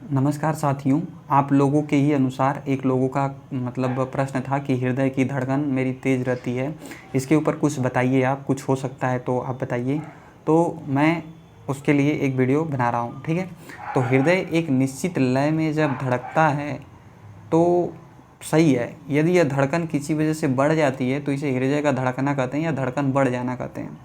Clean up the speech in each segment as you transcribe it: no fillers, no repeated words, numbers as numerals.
नमस्कार साथियों। आप लोगों के ही अनुसार एक लोगों का मतलब प्रश्न था कि हृदय की धड़कन मेरी तेज़ रहती है, इसके ऊपर कुछ बताइए आप, कुछ हो सकता है तो आप बताइए। तो मैं उसके लिए एक वीडियो बना रहा हूँ, ठीक है। तो हृदय एक निश्चित लय में जब धड़कता है तो सही है। यदि यह धड़कन किसी वजह से बढ़ जाती है तो इसे हृदय का धड़कना कहते हैं या धड़कन बढ़ जाना कहते हैं।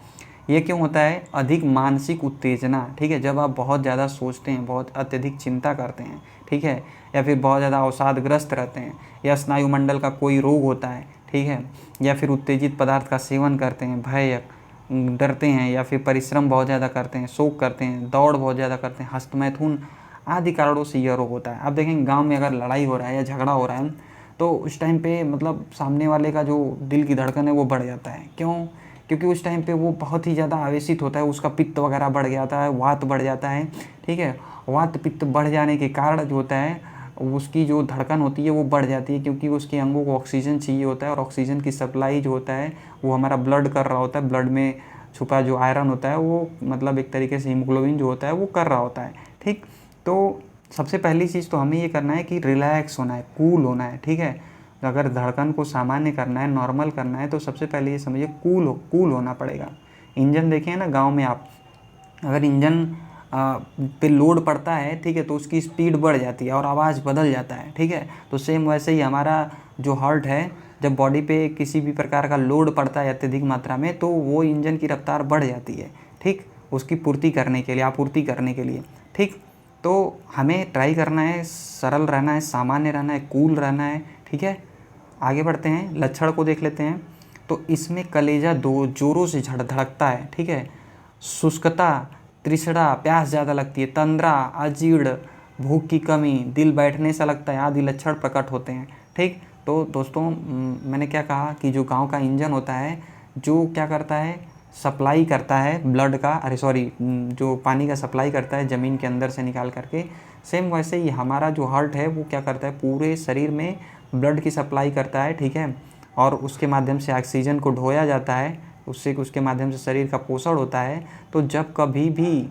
ये क्यों होता है? अधिक मानसिक उत्तेजना, ठीक है। जब आप बहुत ज़्यादा सोचते हैं, बहुत अत्यधिक चिंता करते हैं, ठीक है, या फिर बहुत ज़्यादा अवसादग्रस्त रहते हैं, या स्नायुमंडल का कोई रोग होता है, ठीक है, या फिर उत्तेजित पदार्थ का सेवन करते हैं, भय, डरते हैं, या फिर परिश्रम बहुत ज़्यादा करते हैं, शोक करते हैं, दौड़ बहुत ज़्यादा करते हैं, हस्तमैथुन आदि कारणों से यह रोग होता है। आप देखेंगे गाँव में अगर लड़ाई हो रहा है या झगड़ा हो रहा है तो उस टाइम पे मतलब सामने वाले का जो दिल की धड़कन है वो बढ़ जाता है। क्यों? क्योंकि उस टाइम पे वो बहुत ही ज़्यादा आवेशित होता है, उसका पित्त वगैरह बढ़ जाता है, वात बढ़ जाता है, ठीक है। वात पित्त बढ़ जाने के कारण जो होता है उसकी जो धड़कन होती है वो बढ़ जाती है, क्योंकि उसके अंगों को ऑक्सीजन चाहिए होता है और ऑक्सीजन की सप्लाई जो होता है वो हमारा ब्लड कर रहा होता है। ब्लड में छुपा जो आयरन होता है वो मतलब एक तरीके से हीमोग्लोबिन जो होता है वो कर रहा होता है, ठीक। तो सबसे पहली चीज़ तो हमें ये करना है कि रिलैक्स होना है, कूल होना है, ठीक है। अगर धड़कन को सामान्य करना है, नॉर्मल करना है, तो सबसे पहले ये समझिए कूल होना पड़ेगा। इंजन देखिए ना गांव में आप, अगर इंजन पे लोड पड़ता है, ठीक है, तो उसकी स्पीड बढ़ जाती है और आवाज़ बदल जाता है, ठीक है। तो सेम वैसे ही हमारा जो हार्ट है, जब बॉडी पे किसी भी प्रकार का लोड पड़ता है अत्यधिक मात्रा में तो वो इंजन की रफ्तार बढ़ जाती है, ठीक, उसकी पूर्ति करने के लिए, आपूर्ति करने के लिए, ठीक। तो हमें ट्राई करना है, सरल रहना है, सामान्य रहना है, कूल रहना है, ठीक है। आगे बढ़ते हैं, लक्षण को देख लेते हैं। तो इसमें कलेजा दो जोरों से धड़कता है, ठीक है। शुष्कता, तृष्णा, प्यास ज़्यादा लगती है, तंद्रा, अजीर्ण, भूख की कमी, दिल बैठने सा लगता है आदि लक्षण प्रकट होते हैं, ठीक। तो दोस्तों मैंने क्या कहा कि जो गांव का इंजन होता है जो क्या करता है, सप्लाई करता है ब्लड का, अरे सॉरी, जो पानी का सप्लाई करता है ज़मीन के अंदर से निकाल करके, सेम वैसे ही हमारा जो हार्ट है वो क्या करता है, पूरे शरीर में ब्लड की सप्लाई करता है, ठीक है। और उसके माध्यम से ऑक्सीजन को ढोया जाता है, उससे उसके माध्यम से शरीर का पोषण होता है। तो जब कभी भी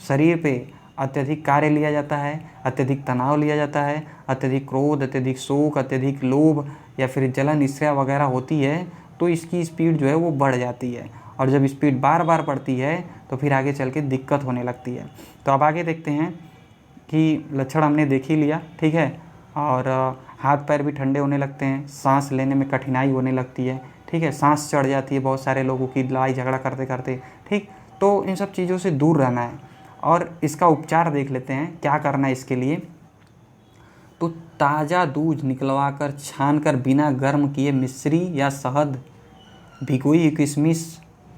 शरीर पे अत्यधिक कार्य लिया जाता है, अत्यधिक तनाव लिया जाता है, अत्यधिक क्रोध, अत्यधिक शोक, अत्यधिक लोभ या फिर जलन ईर्ष्या वगैरह होती है तो इसकी स्पीड जो है वो बढ़ जाती है। और जब स्पीड बार बार बढ़ती है तो फिर आगे चल के दिक्कत होने लगती है। तो अब आगे देखते हैं कि लक्षण हमने देख ही लिया, ठीक है। और हाथ पैर भी ठंडे होने लगते हैं, सांस लेने में कठिनाई होने लगती है, ठीक है, सांस चढ़ जाती है बहुत सारे लोगों की लड़ाई झगड़ा करते करते, ठीक। तो इन सब चीज़ों से दूर रहना है। और इसका उपचार देख लेते हैं क्या करना है इसके लिए। तो ताज़ा दूध निकलवा कर छान कर बिना गर्म किए मिश्री या शहद, भिगोई हुई किशमिश,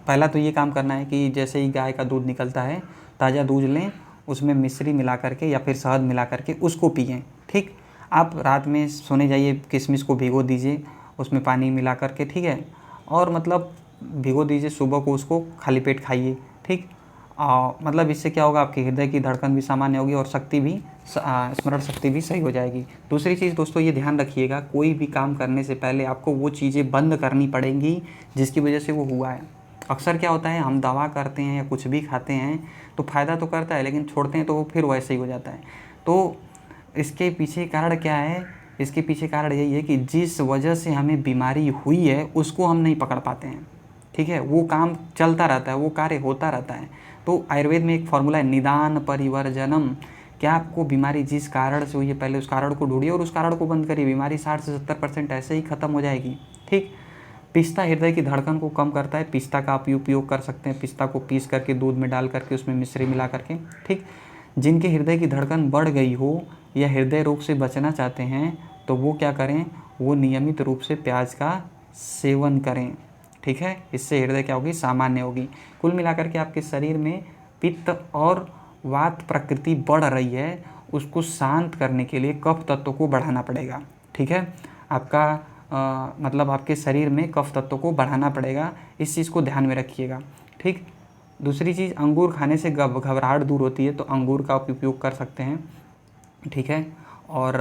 पहला तो ये काम करना है कि जैसे ही गाय का दूध निकलता है ताज़ा दूध लें, उसमें मिश्री मिला करके या फिर शहद मिला करके उसको पिएं, ठीक। आप रात में सोने जाइए, किशमिश को भिगो दीजिए उसमें पानी मिला करके, ठीक है, और मतलब भिगो दीजिए, सुबह को उसको खाली पेट खाइए, ठीक। मतलब इससे क्या होगा, आपके हृदय की धड़कन भी सामान्य होगी और शक्ति भी स्मरण शक्ति भी सही हो जाएगी। दूसरी चीज़ दोस्तों ये ध्यान रखिएगा, कोई भी काम करने से पहले आपको वो चीज़ें बंद करनी पड़ेंगी जिसकी वजह से वो हुआ है। अक्सर क्या होता है, हम दवा करते हैं या कुछ भी खाते हैं तो फ़ायदा तो करता है लेकिन छोड़ते हैं तो वो फिर वैसे ही हो जाता है। तो इसके पीछे कारण क्या है? इसके पीछे कारण यही है कि जिस वजह से हमें बीमारी हुई है उसको हम नहीं पकड़ पाते हैं, ठीक है। वो काम चलता रहता है, वो कार्य होता रहता है। तो आयुर्वेद में एक फॉर्मूला है, निदान परिवर्जनम। क्या आपको बीमारी जिस कारण से हुई है पहले उस कारण को ढूंढिए और उस कारण को बंद करिए, बीमारी 60 से 70% ऐसे ही खत्म हो जाएगी, ठीक। पिस्ता हृदय की धड़कन को कम करता है, पिस्ता का आप उपयोग कर सकते हैं, पिस्ता को पीस करके दूध में डाल करके उसमें मिश्री मिला करके, ठीक। जिनके हृदय की धड़कन बढ़ गई हो या हृदय रोग से बचना चाहते हैं तो वो क्या करें, वो नियमित रूप से प्याज का सेवन करें, ठीक है। इससे हृदय क्या होगी, सामान्य होगी। कुल मिलाकर के आपके शरीर में पित्त और वात प्रकृति बढ़ रही है, उसको शांत करने के लिए कफ तत्व को बढ़ाना पड़ेगा, ठीक है। आपका मतलब आपके शरीर में कफ तत्व को बढ़ाना पड़ेगा, इस चीज़ को ध्यान में रखिएगा, ठीक। दूसरी चीज़, अंगूर खाने से घबराहट दूर होती है तो अंगूर का आप उपयोग कर सकते हैं, ठीक है। और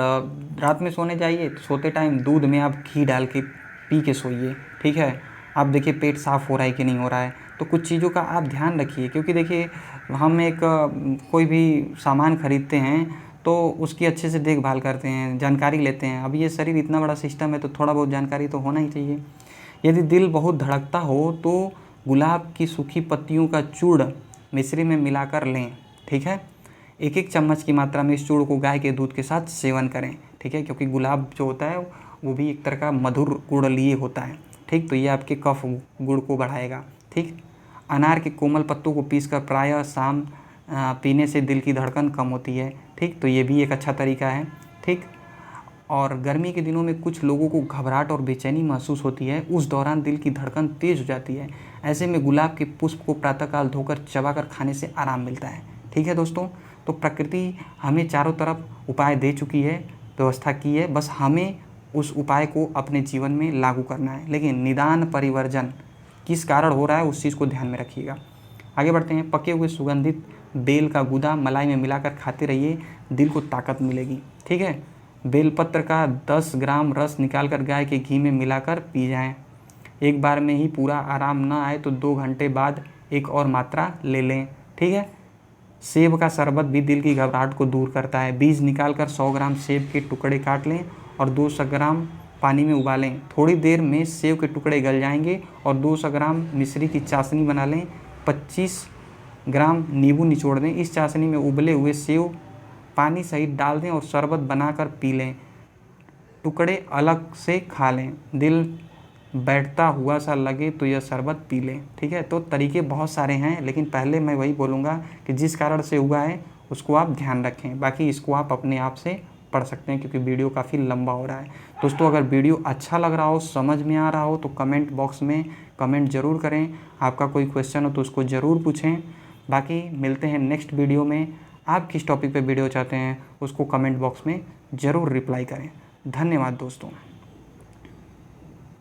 रात में सोने जाइए तो सोते टाइम दूध में आप घी डाल के पी के सोइए, ठीक है। आप देखिए पेट साफ़ हो रहा है कि नहीं हो रहा है। तो कुछ चीज़ों का आप ध्यान रखिए, क्योंकि देखिए हम एक कोई भी सामान खरीदते हैं तो उसकी अच्छे से देखभाल करते हैं, जानकारी लेते हैं। अब ये शरीर इतना बड़ा सिस्टम है तो थोड़ा बहुत जानकारी तो होना ही चाहिए। यदि दिल बहुत धड़कता हो तो गुलाब की सूखी पत्तियों का चूर्ण मिश्री में मिलाकर लें, ठीक है। 1-1 चम्मच की मात्रा में इस चूर्ण को गाय के दूध के साथ सेवन करें, ठीक है, क्योंकि गुलाब जो होता है वो भी एक तरह का मधुर गुड़ लिए होता है, ठीक। तो ये आपके कफ गुड़ को बढ़ाएगा, ठीक। अनार के कोमल पत्तों को पीसकर प्रायः शाम पीने से दिल की धड़कन कम होती है, ठीक। तो ये भी एक अच्छा तरीका है, ठीक। और गर्मी के दिनों में कुछ लोगों को घबराहट और बेचैनी महसूस होती है, उस दौरान दिल की धड़कन तेज़ हो जाती है। ऐसे में गुलाब के पुष्प को प्रातःकाल धोकर चबाकर खाने से आराम मिलता है, ठीक है दोस्तों। तो प्रकृति हमें चारों तरफ उपाय दे चुकी है, व्यवस्था की है, बस हमें उस उपाय को अपने जीवन में लागू करना है। लेकिन निदान परिवर्जन किस कारण हो रहा है उस चीज़ को ध्यान में रखिएगा। आगे बढ़ते हैं। पके हुए सुगंधित बेल का गूदा मलाई में मिलाकर खाते रहिए, दिल को ताकत मिलेगी, ठीक है। बेलपत्र का 10 ग्राम रस निकालकर गाय के घी में मिलाकर पी जाएं। एक बार में ही पूरा आराम न आए तो 2 घंटे बाद एक और मात्रा ले लें, ठीक है। सेब का शरबत भी दिल की घबराहट को दूर करता है। बीज निकालकर 100 ग्राम सेब के टुकड़े काट लें और 200 ग्राम पानी में उबालें। थोड़ी देर में सेब के टुकड़े गल जाएंगे और 200 ग्राम मिश्री की चाशनी बना लें। 25 ग्राम नींबू निचोड़ दें। इस चाशनी में उबले हुए सेब पानी सहित डाल दें और शरबत बनाकर पी लें। टुकड़े अलग से खा लें। दिल बैठता हुआ सा लगे तो यह शरबत पी लें, ठीक है। तो तरीके बहुत सारे हैं, लेकिन पहले मैं वही बोलूँगा कि जिस कारण से हुआ है उसको आप ध्यान रखें। बाकी इसको आप अपने आप से पढ़ सकते हैं, क्योंकि वीडियो काफ़ी लंबा हो रहा है। दोस्तों, अगर वीडियो अच्छा लग रहा हो, समझ में आ रहा हो तो कमेंट बॉक्स में कमेंट ज़रूर करें। आपका कोई क्वेश्चन हो तो उसको ज़रूर पूछें। बाकी मिलते हैं नेक्स्ट वीडियो में। आप किस टॉपिक पे वीडियो चाहते हैं उसको कमेंट बॉक्स में ज़रूर रिप्लाई करें। धन्यवाद दोस्तों।